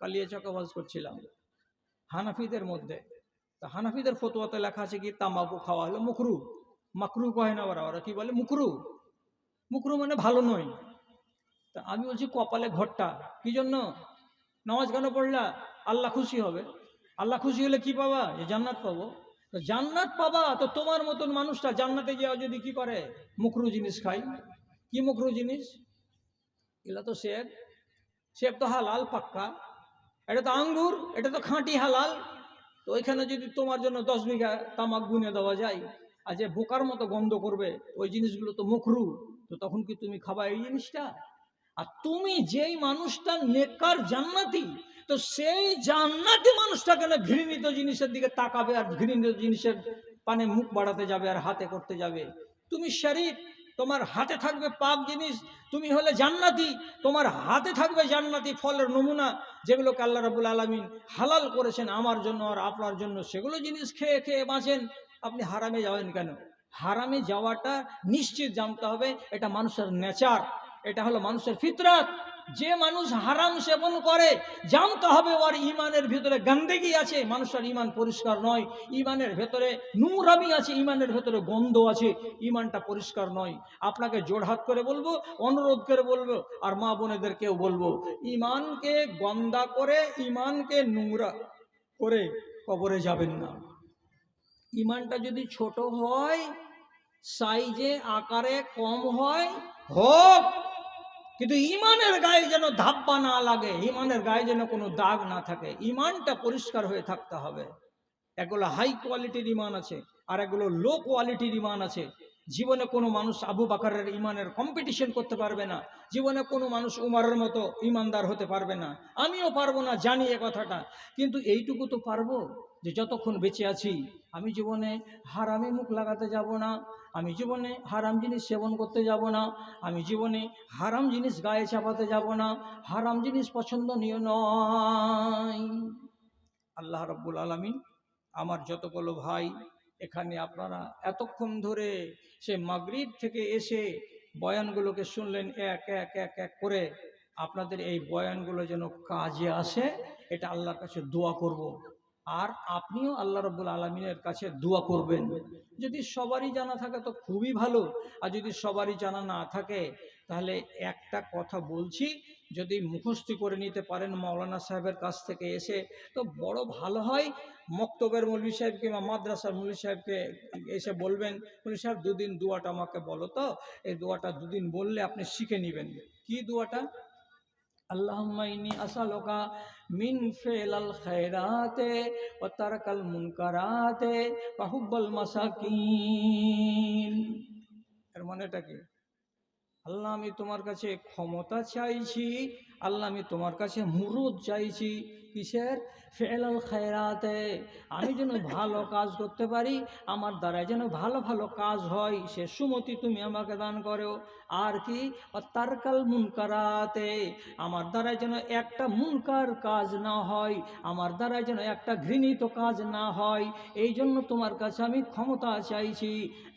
কালিয়াচকে ওয়াজ করছিলাম হানাফিদের মধ্যে। তা হানাফিদের ফতোয়াতে লেখা আছে কি তামাকু খাওয়া হলো মুকরু, মাকরু কয় না, ওরা কি বলে মুকরু, মুকরু মানে ভালো নয়। তা আমি বলছি কপালে ঘরটা কি জন্য, নামাজ কেন পড়লা, আল্লাহ খুশি হবে। আল্লাহ খুশি হলে কি পাবা, যে জান্নাত পাবো। তো জান্নাত পাবা, তো তোমার মতন মানুষটা জান্নাতে গিয়ে যদি কি করে, মুকরু জিনিস খাই। কি মুকরু জিনিস, এগুলো তো সেব, সেব তো হালাল পাক্কা, এটা তো আঙ্গুর, এটা তো খাঁটি হালাল। তো ওইখানে যদি তোমার জন্য 10 বিঘা তামাক গুনে দেওয়া যায়, আর যে বোকার মতো গন্ধ করবে ওই জিনিসগুলো তো মুকরু, তো তখন কি তুমি খাবা এই জিনিসটা? আর তুমি যেই মানুষটা নেককার জান্নাতি, তো সেই জান্নাতি মানুষটা কেন ঘৃণিত জিনিসের দিকে তাকাবে আর ঘৃণিত জিনিসের পানে মুখ বাড়াতে যাবে আর হাতে করতে যাবে? তুমি শরীফ, তোমার হাতে থাকবে পাক জিনিস, তুমি হলে জান্নাতি, তোমার হাতে থাকবে জান্নাতি ফলের নমুনা, যেগুলোকে আল্লাহ রাব্বুল আলামিন হালাল করেছেন আমার জন্য আর আপনার জন্য, সেগুলো জিনিস খেয়ে খেয়ে বাঁচেন। আপনি হারামে যাবেন কেন? হারামে যাওয়াটা নিশ্চিত জানতে হবে, এটা মানুষের নেচার, এটা হলো মানুষের ফিতরাত। যে মানুষ হারাম সেবন করে জানতে হবে ওর ইমানের ভিতরে গন্দেগি আছে, মানুষের ইমান পরিষ্কার নয়, ইমানের ভেতরে নোংরামি আছে, ইমানের ভেতরে গন্ধ আছে, ইমানটা পরিষ্কার নয়। আপনাকে জোড়হাত করে বলবো, অনুরোধ করে বলবো, আর মা বোনেদেরকেও বলবো, ইমানকে গন্দা করে, ইমানকে নোংরা করে কবরে যাবেন না। ইমানটা যদি ছোট হয়, সাইজে আকারে কম হয়, হোক, কিন্তু ইমানের গায়ে যেন ধাপ্পা না লাগে, ইমানের গায়ে যেন কোনো দাগ না থাকে, ইমানটা পরিষ্কার হয়ে থাকতে হবে। এগুলো হাই কোয়ালিটির ইমান আছে, আর এগুলো লো কোয়ালিটির ইমান আছে। জীবনে কোনো মানুষ আবু বাকারের ইমানের কম্পিটিশন করতে পারবে না, জীবনে কোনো মানুষ উমারের মতো ইমানদার হতে পারবে না, আমিও পারবো না, জানি এ কথাটা। কিন্তু এইটুকু তো পারবো যে যতক্ষণ বেঁচে আছি আমি জীবনে হারামে মুখ লাগাতে যাব না, আমি জীবনে হারাম জিনিস সেবন করতে যাব না, আমি জীবনে হারাম জিনিস গায়ে চাপাতে যাব না, হারাম জিনিস পছন্দনীয় নয়। আল্লাহ রাব্বুল আলামিন আমার যতগুলো ভাই এখানে আপনারা এতক্ষণ ধরে সে মাগরিব থেকে এসে বয়ানগুলোকে শুনলেন, এক এক এক এক করে, আপনাদের এই বয়ানগুলো যেন কাজে আসে, এটা আল্লাহর কাছে দোয়া করব। আর আপনিও আল্লাহ রাব্বুল আলামিনের কাছে দোয়া করবেন। যদি সবারই জানা থাকে তো খুবই ভালো, আর যদি সবারই জানা না থাকে তাহলে একটা কথা বলছি, যদি মুখস্থ করে নিতে পারেন মাওলানা সাহেবের কাছ থেকে এসে তো বড় ভালো হয়। মক্তবের মৌলভী সাহেব কিংবা মাদ্রাসার মৌলভী সাহেবকে এসে বলবেন, মৌলভী সাহেব দুদিন দোয়াটা আমাকে বলো তো, এই দোয়াটা দুদিন বললে আপনি শিখে নেবেন। কি দোয়াটা? আল্লাহুম্মা ইন্নী আসআলুকা মিন ফি'লাল খায়রাতে ওয়া তারকাল মুনকারাতে ওয়া হুব্বাল মাসাকিন। এর মানেটা কি? আল্লাহ আমি তোমার কাছে ক্ষমতা চাইছি, আল্লাহ আমি তোমার কাছে মুরুদ চাইছি, কিসের? ফেলাল খায়রাতে, আমি যেন ভালো কাজ করতে পারি, আমার দ্বারা যেন ভালো ভালো কাজ হয়, সে সুমতি তুমি আমাকে দান করো। আর কি? তারকাল মুনকারাতে, আমার দ্বারা যেন একটা মুনকার কাজ না হয়, আমার দ্বারা যেন একটা ঘৃণিত কাজ না হয়, এই জন্য তোমার কাছে আমি ক্ষমতা চাইছি।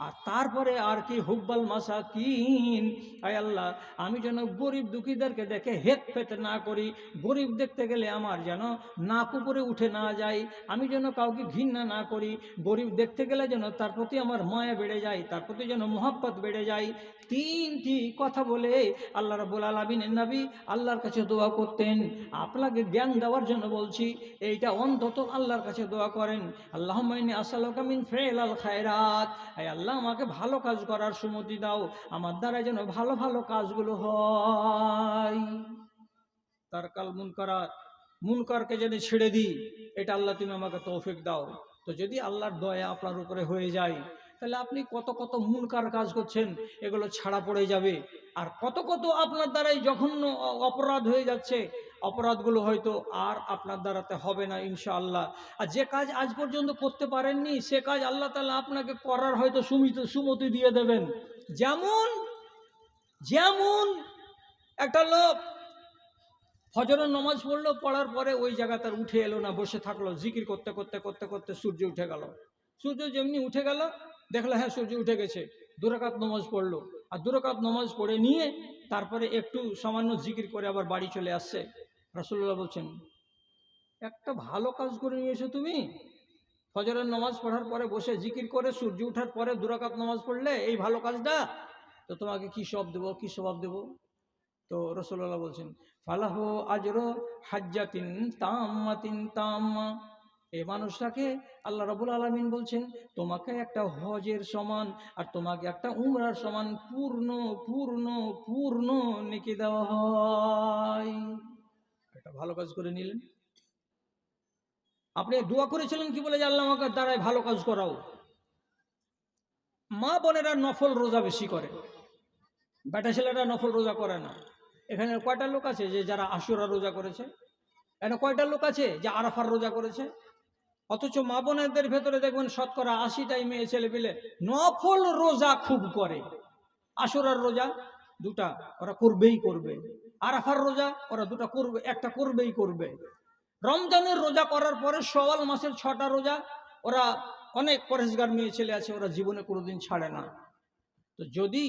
আর তারপরে আর কি? হুব্বাল মাসাকিন, আয় আল্লাহ আমি যেন গরিব দুঃখীদেরকে দেখে হেত পেতে না করি, গরিব দেখতে গেলে আমার যেন নাক উপরে উঠে না যায়, আমি যেন কাউকে ঘৃণা না করি, গরিব দেখতে গেলে যেন তার প্রতি আমার মায়া বেড়ে যায়, তার প্রতি যেন মহব্বত বেড়ে যায়। তিনটি কথা বলে আল্লাহ রাব্বুল আলামিনের নবী আল্লাহর কাছে দোয়া করতেন। আপনাকে জ্ঞান দেওয়ার জন্য বলছি, এইটা অন্তত আল্লাহর কাছে দোয়া করেন। আল্লাহুম্মা ইন্নী আসআলুকা মিন ফি'লাল খায়রাত, আয় আল্লাহ আমাকে ভালো কাজ করার সুমতি দাও, আমার দ্বারা যেন ভালো ভালো কাজগুলো হয়। তারকাল মুনকারাত, মুনকারকে যেন ছেড়ে দিই, এটা আল্লাহ তুমি আমাকে তৌফিক দাও। তো যদি আল্লাহর দয়া আপনার উপরে হয়ে যায়, তাহলে আপনি কত কত মুনকার কাজ করছেন, এগুলো ছাড়া পড়ে যাবে। আর কত কত আপনার দ্বারাই জঘন্য অপরাধ হয়ে যাচ্ছে, অপরাধগুলো হয়তো আর আপনার দ্বারাতে হবে না ইনশাআল্লাহ। আর যে কাজ আজ পর্যন্ত করতে পারেননি, সে কাজ আল্লাহ তাআলা আপনাকে করার হয়তো সুমতি দিয়ে দেবেন। যেমন যেমন একটা লোক ফজরের নামাজ পড়লো, পড়ার পরে ওই জায়গা তার উঠে এলো না, বসে থাকলো, জিকির করতে করতে করতে করতে সূর্য উঠে গেল। সূর্য যেমনি উঠে গেল, দেখলো হ্যাঁ সূর্য উঠে গেছে, 2 রাকাত নামাজ পড়লো, আর 2 রাকাত নামাজ পড়ে নিয়ে তারপরে একটু সামান্য জিকির করে আবার বাড়ি চলে আসছে। রাসূলুল্লাহ বলছেন, একটা ভালো কাজ করে নিয়েছো তুমি। ফজরের নামাজ পড়ার পরে বসে জিকির করে সূর্য ওঠার পরে 2 রাকাত নামাজ পড়লে এই ভালো কাজটা, তো তোমাকে কি সব দেবো, কি স্বভাব দেবো? তো রাসূলুল্লাহ বলছেন ফালাহু আজরু হাজ্জাতিন তাম্মাতিন তাম্মা, এই মানুষটাকে আল্লাহ রাব্বুল আলামিন বলছেন তোমাকে একটা হজের সমান আর তোমাকে একটা উমরার সমান পূর্ণ পূর্ণ পূর্ণ নেকি দেওয়া হয়। একটা ভালো কাজ করে নিলেন। আপনি দোয়া করেছিলেন কি বলে যে আল্লাহ আমাকে দ্বারাই ভালো কাজ করাও। মা বোনেরা নফল রোজা বেশি করে, বেটা ছেলেরা নফল রোজা করে না। এখানে কয়টা লোক আছে যে যারা আশুরা রোজা করেছে? এখানে কয়টা লোক আছে যে আরাফার রোজা করেছে? অথচ মা বোনেদের ভেতরে দেখবেন শতকরা 80টাই মেয়ে ছেলে পেলে নফল রোজা খুব করে। আশুরার রোজা 2টা ওরা করবেই করবে, আরাফার রোজা ওরা 2টা করবে, একটা করবেই করবে। রমজানের রোজা করার পরে শাওয়াল মাসের 6টা রোজা ওরা, অনেক পরেশগার মেয়ে ছেলে আছে, ওরা জীবনে কোনোদিন ছাড়ে না। তো যদি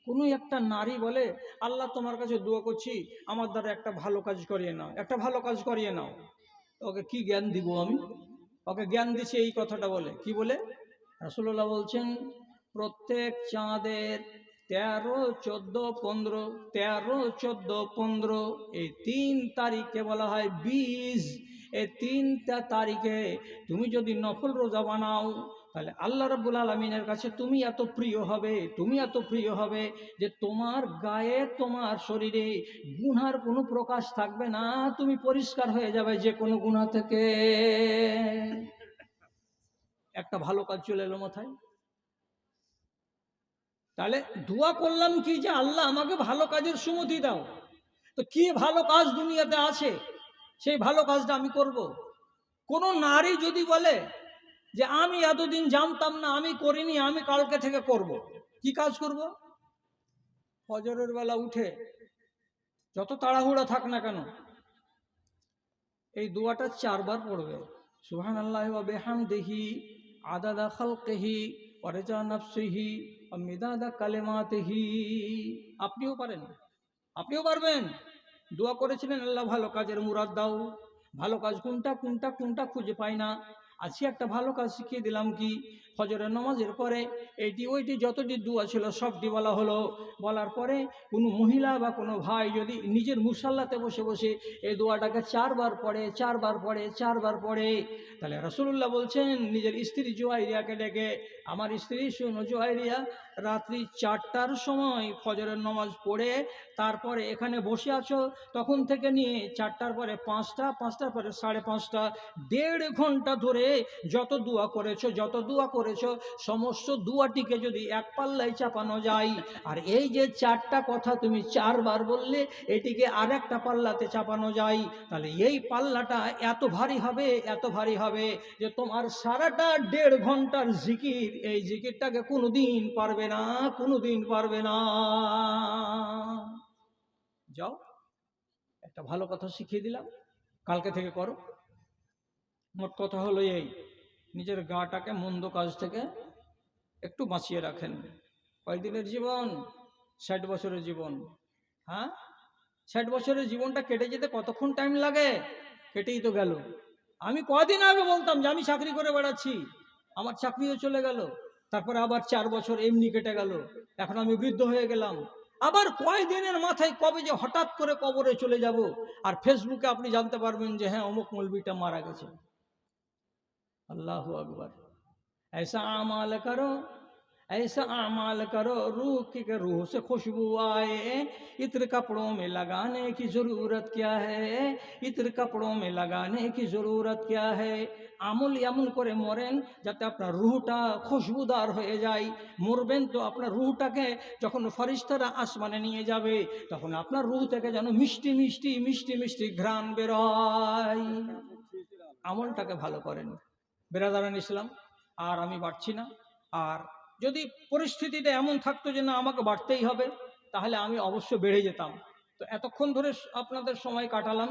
কোনো একটা নারী বলে আল্লাহ তোমার কাছে দোয়া করছি আমার দ্বারা একটা ভালো কাজ করিয়ে নাও, একটা ভালো কাজ করিয়ে নাও, ওকে কি জ্ঞান দিব আমি? ওকে জ্ঞান দিচ্ছে এই কথাটা বলে, কি বলে? রাসূলুল্লাহ বলছেন প্রত্যেক চাঁদের 13, 14, 15, 13, 14, 15 এই 3 তারিখকে বলা হয় বীজ। এই 3টা তারিখে তুমি যদি নফল রোজা বানাও তাহলে আল্লাহ রাব্বুল আলামিনের কাছে তুমি এত প্রিয় হবে, তুমি এত প্রিয় হবে যে তোমার গায়ে তোমার শরীরে গুনার কোনো প্রকাশ থাকবে না, তুমি পরিষ্কার হয়ে যাবে যে কোনো গুনাহ থেকে। একটা ভালো কাজ চলে এলো মাথায়। তাহলে দোয়া করলাম কি যে আল্লাহ আমাকে ভালো কাজের সুমতি দাও। তো কি ভালো কাজ দুনিয়াতে আছে সেই ভালো কাজটা আমি করব। কোন নারী যদি বলে যে আমি এতদিন জানতাম না, আমি করিনি, আমি কালকে থেকে করব, কি কাজ করব? ফজরের বেলা উঠে যত তাড়াহুড়া থাক না কেন এই দোয়াটা 4 বার পড়বে। সুবহানাল্লাহি ওয়া বিহামদিহি আদাদা খালকিহি ওয়া রিজা নাফসিহি ওয়া মিদাদা কালিমাতিহি। আপনিও পারেন, আপনিও পারবেন। দোয়া করেছিলেন আল্লাহ ভালো কাজের মুরাদ দাও। ভালো কাজ কোনটা কোনটা কোনটা খুঁজে পাই না। আজকে একটা ভালো কাজ শিখিয়ে দিলাম কি, ফজরের নামাজের পরে এইটি ওইটি যতটি দোয়া ছিল সবটি বলা হলো। বলার পরে কোনো মহিলা বা কোনো ভাই যদি নিজের মুসাল্লাতে বসে বসে এই দোয়াটাকে 4 বার পড়ে, 4 বার পড়ে, 4 বার পড়ে, তাহলে রাসূলুল্লাহ বলছেন নিজের স্ত্রী জুয়াইরিয়াকে ডেকে আমার স্ত্রী শোনো জুয়াইরিয়া, রাত্রি 4টার সময় ফজরের নামাজ পড়ে তারপরে এখানে বসে আছো, তখন থেকে নিয়ে 4টার পরে 5টা, 5টার পরে 5:30, 1.5 ঘন্টা ধরে যত দোয়া করেছো, যত দোয়া করেছো সমস্ত দোয়াটিকে যদি এক পাল্লায় চাপানো যায়, আর এই যে 4টা কথা তুমি 4 বার বললে এটিকে আর একটা পাল্লাতে চাপানো যায়, তাহলে এই পাল্লাটা এত ভারী হবে, এত ভারী হবে যে তোমার সারাটা 1.5 ঘন্টার জিকির, এই জিকিরটাকে কোনোদিন পারবে না, কোনোদিন পারবে না। যাও, একটা ভালো কথা শিখিয়ে দিলাম, কালকে থেকে করো। মোট কথা হলো এই, নিজের গাটাকে মন্দ কাজ থেকে একটু বাঁচিয়ে রাখেন। কয়েকদিনের জীবন? 60 বছরের জীবন। হ্যাঁ, 60 বছরের জীবনটা কেটে যেতে কতক্ষণ টাইম লাগে? কেটেই তো গেল। আমি কদিন আগে বলতাম যে আমি চাকরি করে বেড়াচ্ছি, আমার চাকরিও চলে গেল, তারপরে আবার 4 বছর এমনি কেটে গেল, এখন আমি বৃদ্ধ হয়ে গেলাম। আবার কয়দিনের মাথায় কবে যে হঠাৎ করে কবরে চলে যাব, আর ফেসবুকে আপনি জানতে পারবেন যে হ্যাঁ অমুক মৌলবীটা মারা গেছে। আল্লাহু আকবার। ऐसा अमाल करो, ऐसा अमाल करो रूह की के रूह से खुशबू आए, इत्र कपड़ों में लगाने की ज़रूरत क्या है, इत्र कपड़ों में लगाने की ज़रूरत क्या है। আমল এমন করে মরেন যাতে আপনার রুহটা খুশবুদার হয়ে যায়। মরবেন তো আপনার রুহটাকে যখন ফেরেশতারা আসমানে নিয়ে যাবে তখন আপনার রুহ থেকে যেন মিষ্টি মিষ্টি মিষ্টি মিষ্টি ঘ্রাণ বেরোয়। আমলটাকে ভালো করেন বেরাদারান ইসলাম। আর আমি বাড়ছি না। আর যদি পরিস্থিতিটা এমন থাকতো যে না আমাকে বাড়তেই হবে, তাহলে আমি অবশ্য বেড়ে যেতাম। তো এতক্ষণ ধরে আপনাদের সময় কাটালাম,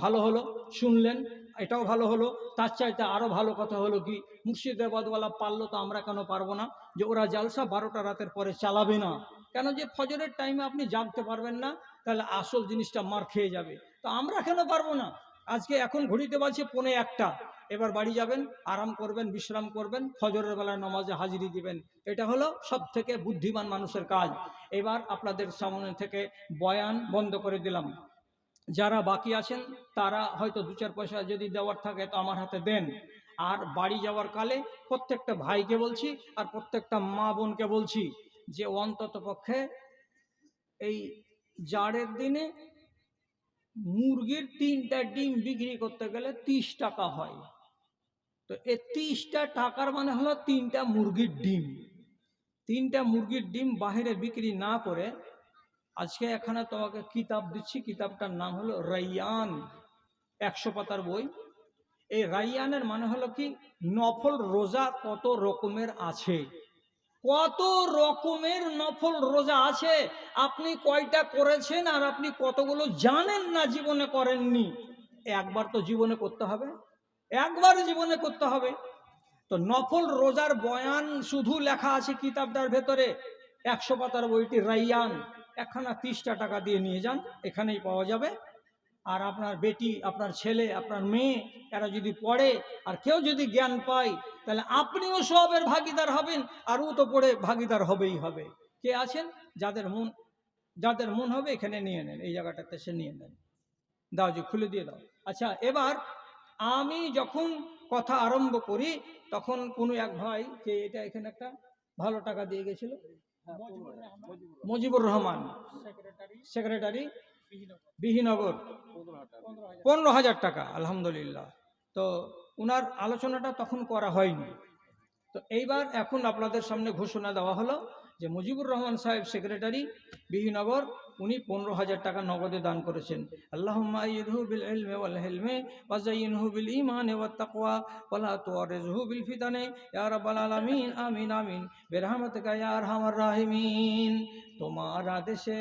ভালো হলো, শুনলেন, এটাও ভালো হলো। তার চাইতে আরও ভালো কথা হলো কি, মুর্শিদাবাদওয়ালা পারলো তো আমরা কেন পারবো না? যে ওরা জালসা 12টা রাতের পরে চালাবে না কেন? যে ফজরের টাইমে আপনি জাগতে পারবেন না, তাহলে আসল জিনিসটা মার খেয়ে যাবে। তো আমরা কেন পারবো না? আজকে এখন ঘড়িতে বাজছে 1:45, এবার বাড়ি যাবেন, আরাম করবেন, বিশ্রাম করবেন, ফজরের বেলায় নামাজে হাজিরি দিবেন। এটা হলো সব থেকে বুদ্ধিমান মানুষের কাজ। এবার আপনাদের সামনে থেকে বয়ান বন্ধ করে দিলাম। যারা বাকি আছেন তারা হয়তো 2-4 পয়সা যদি দেওয়ার থাকে তো আমার হাতে দেন। আর বাড়ি যাওয়ার কালে প্রত্যেকটা ভাইকে বলছি আর প্রত্যেকটা মা বোনকে বলছি যে অন্তত পক্ষে এই জাড়ের দিনে মুরগির 3টা ডিম বিক্রি করতে গেলে 30 টাকা হয়। তো এই 30টা টাকার মানে হলো 3টা মুরগির ডিম। 3টা মুরগির ডিম বাহিরে বিক্রি না করে আজকে এখানে তোমাকে কিতাব দিচ্ছি, কিতাবটার নাম হলো রাইয়ান, 100 পাতার বই। এই রাইয়ানের মানে হলো কি, নফল রোজা কত রকমের আছে, কত রকমের নফল রোজা আছে, আপনি কয়টা করেছেন আর আপনি কতগুলো জানেন না, জীবনে করেননি। একবার তো জীবনে করতে হবে, একবার জীবনে করতে হবে। তো নফল রোজার বয়ান শুধু লেখা আছে কিতাবটার ভেতরে, 100 পাতার বইটি রাইয়ান। একখানা 30টা টাকা দিয়ে নিয়ে যান, এখানেই পাওয়া যাবে। আর আপনার বেটি, আপনার ছেলে, আপনার মেয়ে এরা যদি পড়ে আর কেউ যদি জ্ঞান পায় তাহলে আপনিও সবের ভাগিদার হবেন, আর ও তো পড়ে ভাগিদার হবেই হবে। কে আছেন যাদের মন হবে এখানে নিয়ে নেন, এই জায়গাটাতে সে নিয়ে নেন। দাও যে খুলে দিয়ে দাও। আচ্ছা, এবার আমি যখন কথা আরম্ভ করি তখন কোনো এক ভাই, কে এটা এখানে একটা ভালো টাকা দিয়ে গেছিল, মজিবুর রহমান, সেক্রেটারি, বিহিনগর, 15,000 টাকা, আলহামদুলিল্লাহ। তো উনার আলোচনাটা তখন করা হয়নি। তো এইবার এখন আপনাদের সামনে ঘোষণা দেওয়া হলো যে মুজিবুর রহমান সাহেব, সেক্রেটারি, বিহিনগর, উনি 15,000 টাকা নগদে দান করেছেন। আল্লাহুম্মা আইয়িদহু বিল ইলমি ওয়াল হিলমি ওয়া যায়্যিনহু বিল ঈমানি ওয়াত তাকওয়া ওয়া লা তুআরিজহু বিল ফিতানি ইয়া রাব্বাল আলামিন, আমিন আমিন বিরহমাতিকা ইয়া আরহামার রাহিমিন। তোমার আদেশে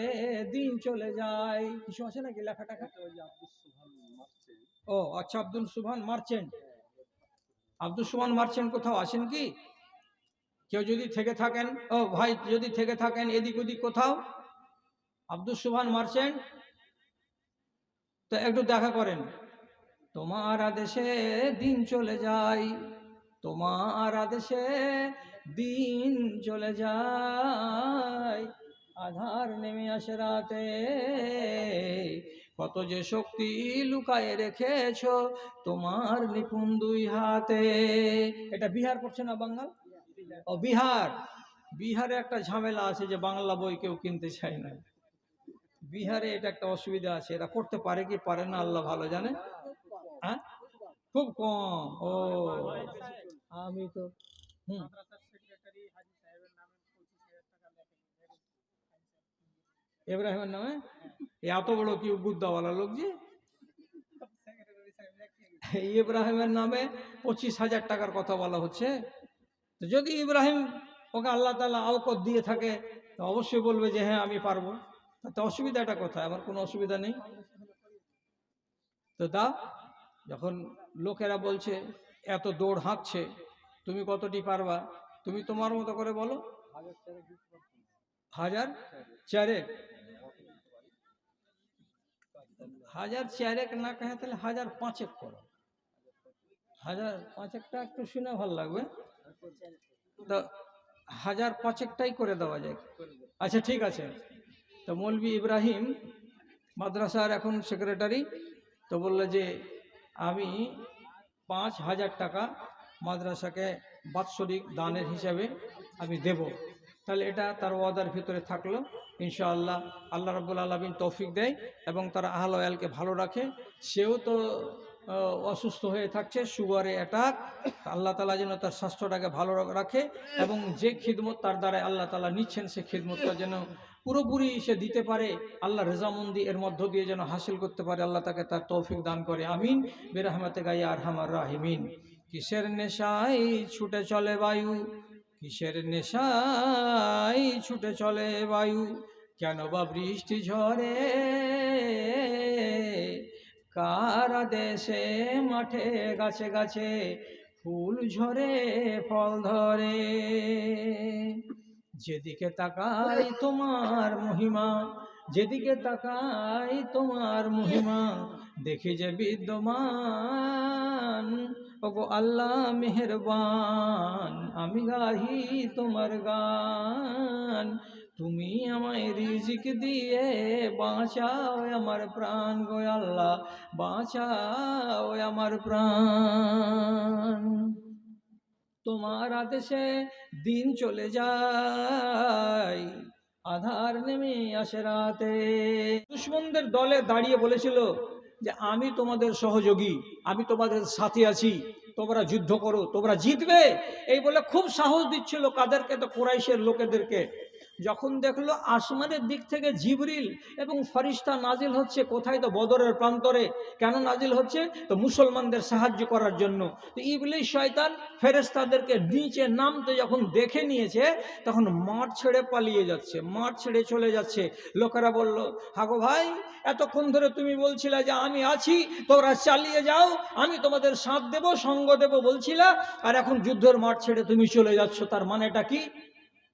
দিন চলে যায়। কিছু আছে নাকি লেখা টাকা? ও আচ্ছা, আব্দুল সুবহান মার্চেন্ট। আব্দুল সুবহান মার্চেন্ট কোথাও আছেন কি? কেউ যদি থেকে থাকেন, ও ভাই যদি থেকে থাকেন এদিক ওদিক কোথাও, আব্দুল সুবহান মার্চেন্ট, তো একটু দেখা করেন। তোমার আদেশে দিন চলে যায়, তোমার আদেশে দিন চলে যায়, আধার নেমে আসে রাতে, কত যে শক্তি লুকায়ে রেখেছো তোমার নিপুণ 2 হাতে। এটা বিহার পড়ছে না বাংলা? ও বিহার। বিহারে একটা ঝামেলা আছে যে বাংলা বই কেউ কিনতে চায় না। বিহারে এটা একটা অসুবিধা আছে, এরা করতে পারে কি পারে না আল্লাহ ভালো জানে। হ্যাঁ, খুব কম। ও আমি তো ইব্রাহিমের নামে এত বড় কি বুদ্ধাওয়ালা লোক যে, ইব্রাহিমের নামে 25,000 টাকার কথা বলা হচ্ছে। তো যদি ইব্রাহিম ওকে আল্লাহ তাআলা আওকত দিয়ে থাকে তো অবশ্যই বলবে যে হ্যাঁ আমি পারবো। তো অসুবিধাটা কোথায়? আমার কোনো অসুবিধা নেই। তো তা যখন লোকেরা বলছে এত দৌড় হাঁকছে, তুমি কতটি পারবা, তুমি তোমার মতো করে বলো। 1,004 1,004 না কহে তাহলে 1,005 করো। 1,005টা একটু শুনে ভালো লাগবে। তো 1,005টাই করে দেওয়া যায়। আচ্ছা ঠিক আছে। তো মৌলভী ইব্রাহিম মাদ্রাসার এখন সেক্রেটারি, তো বললো যে আমি 5,000 টাকা মাদ্রাসাকে বাৎসরিক দানের হিসাবে আমি দেব। তাহলে এটা তার ওয়াদার ভিতরে থাকলো। ইনশাআল্লাহ আল্লাহ রাব্বুল আলামিন তৌফিক দেয় এবং তারা আহল ওয়ালকে ভালো রাখে। সেও তো অসুস্থ হয়ে থাকছে, সুগারে অ্যাটাক, আল্লাহ তাআলা যেন তার স্বাস্থ্যটাকে ভালো রাখে এবং যে খিদমত তার দ্বারা আল্লাহ তাআলা নিচ্ছেন সে খিদমতটা যেন পুরোপুরি সে দিতে পারে, আল্লাহ রেজামন্দি এর মধ্য দিয়ে যেন হাসিল করতে পারে। আল্লাহ তাকে তার তৌফিক দান করে, আমিন বিরহমাতিকা ইয়া আরহামার রাহিমিন। কিসের নেশায় ছুটে চলে বায়ু, কিসের নেশায় ছুটে চলে বায়ু, কেন বা বৃষ্টি ঝরে, কার দেশে মাঠে গাছে গাছে ফুল ঝরে ফল ধরে, যেদিকে তাকাই তোমার মহিমা, যেদিকে তাকাই তোমার মহিমা, দেখি যে বিদ্যমান, ওগো আল্লাহ মেহেরবান, আমি গাহি তোমার গান। তুমি আমায় রিজিক দিয়ে বাঁচাও আমার প্রাণ গো আল্লাহ, বাঁচাও আমার প্রাণ। তোমার আদেশে দিন চলে যায়, আধার নেমে আসে রাতে। দুশমনদের দলে দাঁড়িয়ে বলেছিল যে আমি তোমাদের সহযোগী, আমি তোমাদের সাথে আছি, তোমরা যুদ্ধ করো, তোমরা জিতবে। এই বলে খুব সাহস দিচ্ছিল কাদেরকে? তো কুরাইশের লোকেদেরকে। যখন দেখলো আসমানের দিক থেকে জিবরিল এবং ফরিস্তা নাজিল হচ্ছে, কোথায়? তো বদরের প্রান্তরে। কেন নাজিল হচ্ছে? তো মুসলমানদের সাহায্য করার জন্য। তো ইবলিস শয়তান ফেরেশতাদেরকে নিচে নামতে যখন দেখে নিয়েছে, তখন মাঠ ছেড়ে পালিয়ে যাচ্ছে, মাঠ ছেড়ে চলে যাচ্ছে। লোকেরা বলল, হাগো ভাই, এতক্ষণ ধরে তুমি বলছিলে যে আমি আছি, তোমরা চালিয়ে যাও, আমি তোমাদের সাথ দেব, সঙ্গ দেব বলছিলা, আর এখন যুদ্ধের মাঠ ছেড়ে তুমি চলে যাচ্ছ, তার মানেটা কি?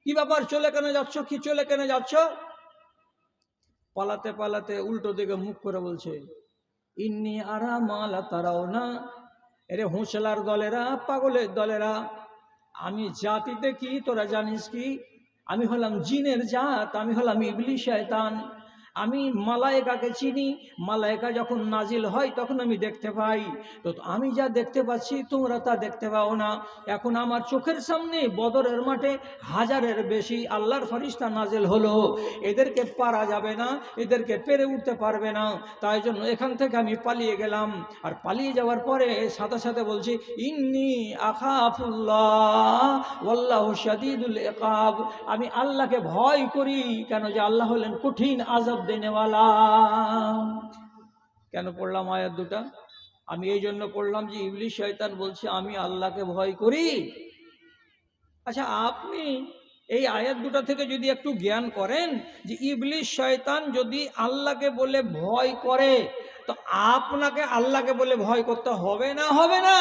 কি ব্যাপার? চলে কেন যাচ্ছ? কি চলে কেন যাচ্ছ? পালাতে পালাতে উল্টো দিকে মুখ করে বলছে, ইন্নি আরা মালা তারাও না। এরে হোঁচলার দলেরা, পাগলের দলেরা, আমি জাতিতে কি তোরা জানিস কি? আমি হলাম জিনের জাত, আমি হলাম ইবলিস শয়তান। আমি মালায়েকাকে চিনি, মালায়েকা যখন নাজিল হয় তখন আমি দেখতে পাই। তো আমি যা দেখতে পাচ্ছি তোমরা তা দেখতে পাও না। এখন আমার চোখের সামনে বদরের মাঠে হাজারের বেশি আল্লাহর ফেরেশতা নাজিল হলো, এদেরকে পারা যাবে না, এদেরকে পেরে উঠতে পারবে না। তাই জন্য এখান থেকে আমি পালিয়ে গেলাম। আর পালিয়ে যাওয়ার পরে সাথে সাথে বলছি, ইন্নি আখাফুল্লাহ ওয়াল্লাহু শাদীদুল ইকাব, আমি আল্লাহকে ভয় করি। কেন? যে আল্লাহ হলেন কঠিন আযাব দেনেওয়ালা। কেন পড়লাম আয়াত দুটা? আমি এই জন্য পড়লাম যে ইবলিস শয়তান বলছে আমি আল্লাহকে ভয় করি। আচ্ছা, আপনি এই আয়াত দুটা থেকে যদি একটু জ্ঞান করেন যে ইবলিস শয়তান যদি আল্লাহকে বলে ভয় করে, তো আপনাকে আল্লাহকে বলে ভয় করতে হবে না? হবে না?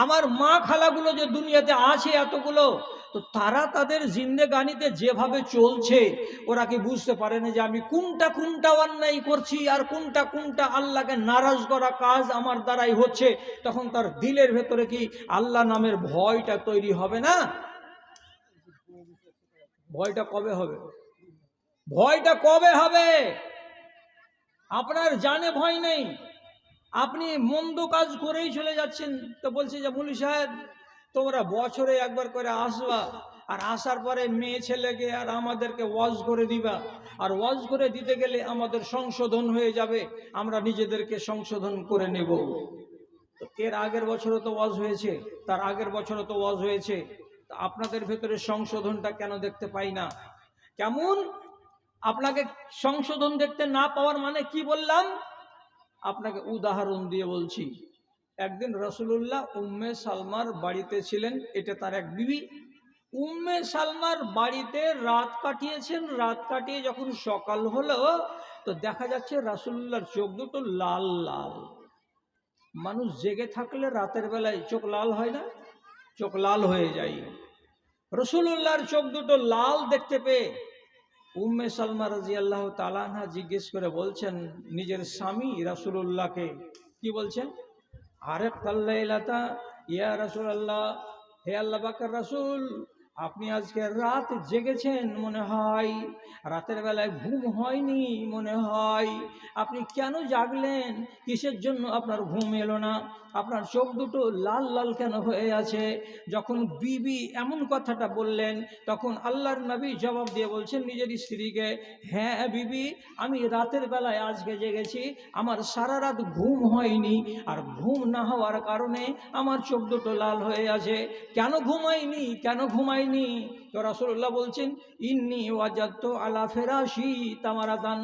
আমার মা খালাগুলো যে দুনিয়াতে আছে এতগুলো, তো তারা তাদের জিন্দেগানিতে যেভাবে চলছে, ওরা কি বুঝতে পারে না যে আমি কোনটা অন্যায় করছি আর কোনটা আল্লাহকে নারাজ করা কাজ আমার দ্বারাই হচ্ছে? তখন তার দিলের ভেতরে কি আল্লাহ নামের ভয়টা তৈরি হবে না? ভয়টা কবে হবে? ভয়টা কবে হবে? আপনার জানে ভয় নেই, আপনি মন্দ কাজ করেই চলে যাচ্ছেন। তো বলছে যে মুলি সাহেব, তোমরা বছরে একবার করে আসবা, আর আসার পরে মেয়ে ছেলেকে আর আমাদেরকে ওয়াজ করে দিবা, আর ওয়াজ করে দিতে গেলে আমাদের সংশোধন হয়ে যাবে, আমরা নিজেদেরকে সংশোধন করে নেব। তো এর আগের বছরও তো ওয়াজ হয়েছে, তার আগের বছরও তো ওয়াজ হয়েছে, আপনাদের ভেতরে সংশোধনটা কেন দেখতে পাই না? কেমন? আপনাকে সংশোধন দেখতে না পাওয়ার মানে কি বললাম? আপনাকে উদাহরণ দিয়ে বলছি। একদিন রাসূলুল্লাহ উম্মে সালমার বাড়িতে ছিলেন, এটা তার এক বিবি। উম্মে সালমার বাড়িতে রাত কাটিয়েছেন। রাত কাটিয়ে যখন সকাল হলো, তো দেখা যাচ্ছে রাসূলুল্লাহর চোখ দুটো লাল লাল। মানুষ জেগে থাকলে রাতের বেলায় চোখ লাল হয় না? চোখ লাল হয়ে যায়। রাসূলুল্লাহর চোখ দুটো লাল দেখতে পেয়ে উম্মে সালমা রাদিয়াল্লাহু তাআলা আনহা জিজ্ঞেস করে বলছেন নিজের স্বামী রাসূলুল্লাহকে, কি বলছেন? আরে কাল্লাইলাতা ইয়া রাসূলুল্লাহ, হে আল্লাহ পাকের রাসূল, আপনি আজকে রাত জেগেছেন মনে হয়, রাতের বেলায় ঘুম হয়নি মনে হয়। আপনি কেন জাগলেন? কিসের জন্য আপনার ঘুম এলো না? আপনার চোখ দুটো লাল লাল কেন হয়ে আছে? যখন বিবি এমন কথাটা বললেন, তখন আল্লাহর নবী জবাব দিয়ে বলছেন নিজের স্ত্রীকে, হ্যাঁ বিবি, আমি রাতের বেলায় আজকে জেগেছি, আমার সারা রাত ঘুম হয়নি, আর ঘুম না হওয়ার কারণে আমার চোখ দুটো লাল হয়ে আছে। কেন ঘুমাইনি? কেন ঘুমাইনি? তো রাসূলুল্লাহ বলছেন, ইন্নী ওয়াজাদতু আলা ফিরাশি তামারাতান,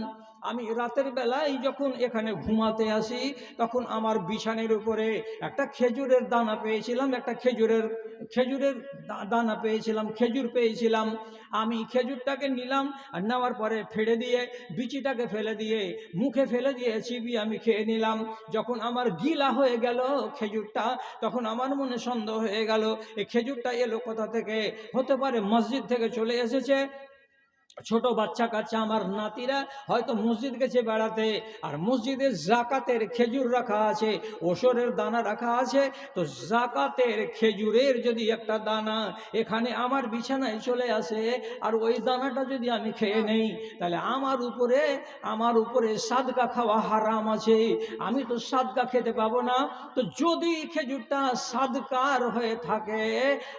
আমি রাতের বেলায় যখন এখানে ঘুমাতে আসি, তখন আমার বিছানের উপরে একটা খেজুরের দানা পেয়েছিলাম, একটা খেজুরের দানা পেয়েছিলাম, খেজুর পেয়েছিলাম। আমি খেজুরটাকে নিলাম, আর নেওয়ার পরে ফেলে দিয়ে, বিচিটাকে ফেলে দিয়ে, মুখে ফেলে দিয়ে চিবিয়ে আমি খেয়ে নিলাম। যখন আমার গিলা হয়ে গেল খেজুরটা, তখন আমার মনে সন্দেহ হয়ে গেল এই খেজুরটা এলো কোথা থেকে? হতে পারে মসজিদ থেকে চলে এসেছে, ছোট বাচ্চা কাচ্চা আমার নাতিরা হয়তো মসজিদ গেছে বেড়াতে, আর মসজিদে জাকাতের খেজুর রাখা আছে, ওসরের দানা রাখা আছে। তো জাকাতের খেজুরের যদি একটা দানা এখানে আমার বিছানায় চলে আসে, আর ওই দানাটা যদি আমি খেয়ে নেই, তাহলে আমার উপরে সাদকা খাওয়া হারাম আছে। আমি তো সাদকা খেতে পাবো না। তো যদি খেজুরটা সাদকার হয়ে থাকে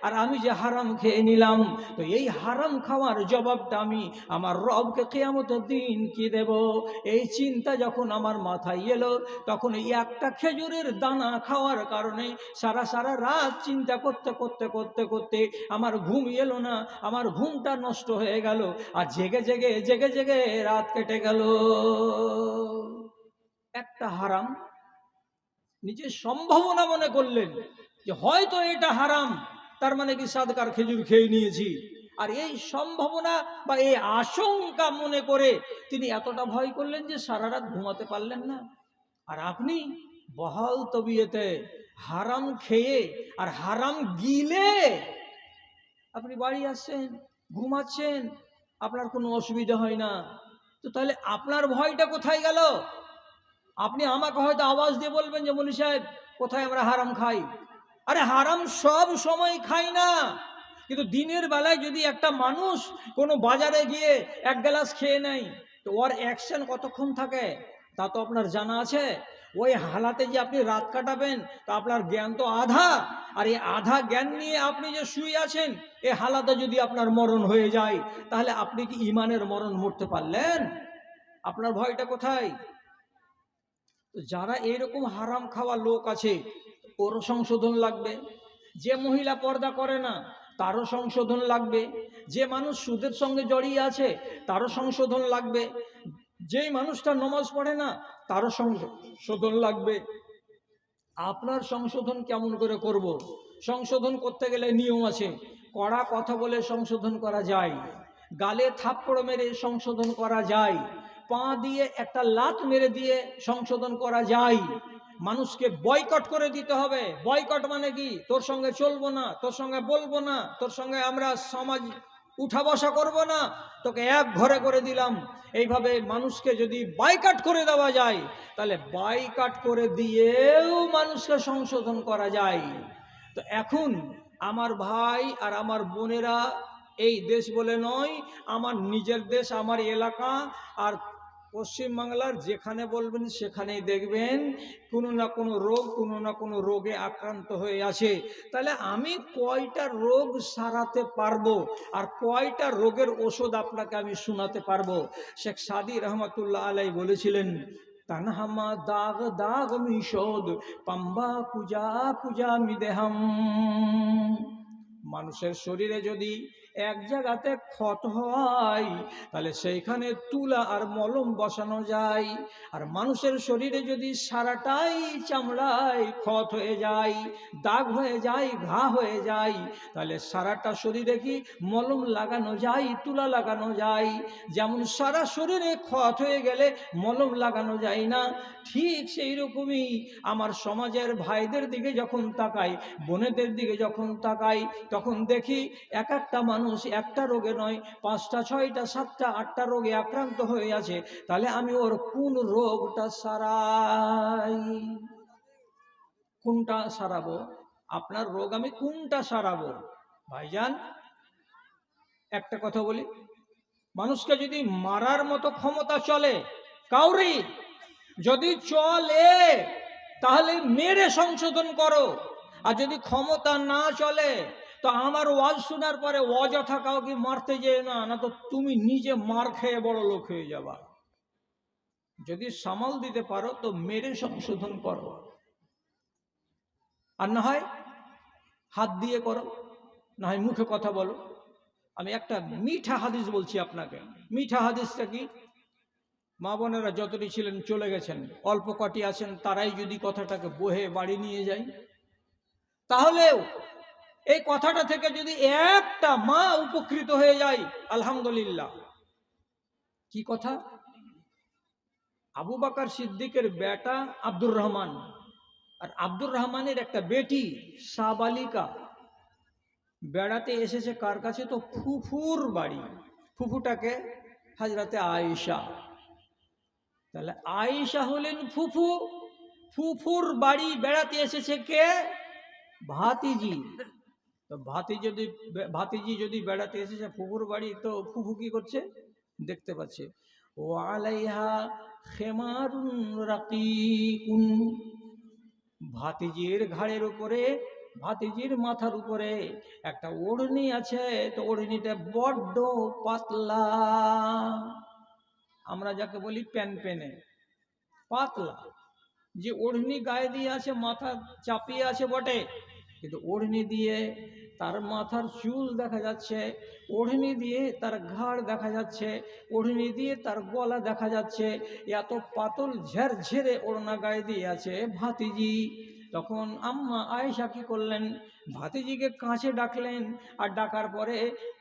আর আমি যে হারাম খেয়ে নিলাম, তো এই হারাম খাওয়ার জবাবটা আমি আমার রবকে কিয়ামতের দিন কি দেব? এই চিন্তা যখন আমার মাথায় এলো, তখন এই একটা খেজুরের দানা খাওয়ার কারণে সারা রাত চিন্তা করতে করতে করতে করতে আমার ঘুম এলো না, আমার ঘুমটা নষ্ট হয়ে গেল, আর জেগে জেগে রাত কেটে গেল। একটা হারাম নিজের সম্ভাবনা মনে করলেন যে হয়তো এটা হারাম, তার মানে কি সাদকার খেজুর খেয়ে নিয়েছি, আর এই সম্ভাবনা বা এই আশঙ্কা মনে করে তিনি এতটা ভয় করলেন যে সারা রাত ঘুমাতে পারলেন না। আর আপনি বহাল তবিয়তে হারাম খেয়ে আর হারাম গিলে আপনি বাড়ি আসছেন, ঘুমাচ্ছেন, আপনার কোনো অসুবিধা হয় না। তো তাহলে আপনার ভয়টা কোথায় গেল? আপনি আমাকে হয়তো আওয়াজ দিয়ে বলবেন যে মনি সাহেব, কোথায় আমরা হারাম খাই? আরে হারাম সব সময় খাই না, কিন্তু দিনের বেলায় যদি একটা মানুষ কোনো বাজারে গিয়ে এক গ্লাস খেয়ে নেয়, তো ওর অ্যাকশন কতক্ষণ থাকে তা তো আপনার জানা আছে। ওই হালাতে যে আপনি রাত কাটাবেন, তা আপনার জ্ঞান তো আধা, আর এই আধা জ্ঞান নিয়ে আপনি যে শুয়ে আছেন, এই হালাতে যদি আপনার মরণ হয়ে যায়, তাহলে আপনি কি ইমানের মরণ মরতে পারলেন? আপনার ভয়টা কোথায়? যারা এরকম হারাম খাওয়া লোক আছে, ওরও সংশোধন লাগবে। যে মহিলা পর্দা করে না, তারও সংশোধন লাগবে। যে মানুষ সুদের সঙ্গে জড়িয়ে আছে, তারও সংশোধন লাগবে। যেই মানুষটা নমাজ পড়ে না, তারও সংশোধন লাগবে। আপনার সংশোধন কেমন করে করব? সংশোধন করতে গেলে নিয়ম আছে। কড়া কথা বলে সংশোধন করা যায়, গালে থাপ্পড় মেরে সংশোধন করা যায়, পা দিয়ে একটা লাত মেরে দিয়ে সংশোধন করা যায়। মানুষকে বয়কট করে দিতে হবে। বয়কট মানে কি? তোর সঙ্গে চলবো না, তোর সঙ্গে বলবো না, তোর সঙ্গে আমরা সমাজ উঠা বসা করবো না, তোকে এক ঘরে করে দিলাম। এইভাবে মানুষকে যদি বয়কট করে দেওয়া যায়, তাহলে বয়কট করে দিয়েও মানুষকে সংশোধন করা যায়। তো এখন আমার ভাই আর আমার বোনেরা, এই দেশ বলে নয়, আমার নিজের দেশ, আমার এলাকা আর পশ্চিমবাংলার যেখানে বলবেন সেখানেই দেখবেন কোনো না কোনো রোগ, কোনো না কোনো রোগে আক্রান্ত হয়ে আছে। তাহলে আমি কয়টা রোগ সারাতে পারবো আর কয়টা রোগের ওষুধ আপনাকে আমি শোনাতে পারবো? শেখ সাদি রহমতুল্লাহ আলাই বলেছিলেন, তানহামা দাগ দাগ মিশোদ পাম্বা পূজা পূজা মিদেহাম। মানুষের শরীরে যদি এক জায়গাতে ক্ষত হয়, তাহলে সেইখানে তুলা আর মলম বসানো যায়। আর মানুষের শরীরে যদি সারাটাই চামড়ায় ক্ষত হয়ে যায়, দাগ হয়ে যায়, ঘা হয়ে যায়, তাহলে সারাটা শরীরে কি মলম লাগানো যায়, তুলা লাগানো যায়। যেমন সারা শরীরে ক্ষত হয়ে গেলে মলম লাগানো যায় না, ঠিক সেই রকমই আমার সমাজের ভাইদের দিকে যখন তাকাই, বোনেদের দিকে যখন তাকাই, তখন দেখি এক একটা মানুষ একটা রোগে নয়, 5টা 6টা 7টা 8টা রোগে আক্রান্ত হয়ে আছে। তাহলে আমি ওর কোন রোগটা সারাই? কোনটা সারাবো? আপনার রোগ আমি কোনটা সারাবো? ভাইজান, একটা কথা বলি, মানুষকে যদি মারার মতো ক্ষমতা চলে, কাউরি যদি চলে, তাহলে মেরে সংশোধন করো। আর যদি ক্ষমতা না চলে, তো আমার ওয়াজ শোনার পরে অযথা কাউকে মারতে যেও না, না তো তুমি নিজে মার খেয়ে বড় লোক হয়ে যাবা। যদি সামাল দিতে পারো তো মেরে সংশোধন করো, আর না হয় হাত দিয়ে করো, না হয় মুখে কথা বলো। আমি একটা মিঠা হাদিস বলছি আপনাকে। মিঠা হাদিসটা কি? মা বোনেরা যতটি ছিলেন চলে গেছেন, অল্প কটি আছেন, তারাই যদি কথাটাকে বহে বাড়ি নিয়ে যায়, তাহলেও এই কথাটা থেকে যদি একটা মা উপকৃত হয়ে যায়, আলহামদুলিল্লাহ। কি কথা? আবু বকর সিদ্দিকের বেটা আব্দুর রহমান আর আব্দুর রহমানের একটা বেটি সাবালিকা বেড়াতে এসেছে কার কাছে? তো ফুফুর বাড়ি। ফুফুটাকে হযরতে আয়েশা। তাহলে আয়েশা হলেন ফুফু, ফুফুর বাড়ি বেড়াতে এসেছে কে? ভাতিজি। তো ভাতিজি যদি বেড়াতে এসেছে ফুফুর বাড়ি, তো ফুফু কি করছে? দেখতে পাচ্ছে। ও আলাইহা খেমারুন রাকিকুন, ভাতিজির ঘাড়ের উপরে, ভাতিজির মাথার উপরে একটা ওড়নি আছে। তো ওড়নিটা বড্ড পাতলা, আমরা যাকে বলি প্যানপেনে, পাতলা। যে ওড়নি গায়ে দিয়ে আছে, মাথা চাপিয়ে আছে বটে, কিন্তু ওড়নি দিয়ে তার মাথার চুল দেখা যাচ্ছে, ওড়নি দিয়ে তার ঘাড় দেখা যাচ্ছে, ওড়নি দিয়ে তার গলা দেখা যাচ্ছে। এত পাতল ঝেরঝেরে ওড়না গায়ে দিয়ে আছে ভাতিজি। তখন আম্মা আয়েশা কি করলেন? ভাতিজিকে কাছে ডাকলেন। আর ডাকার পরে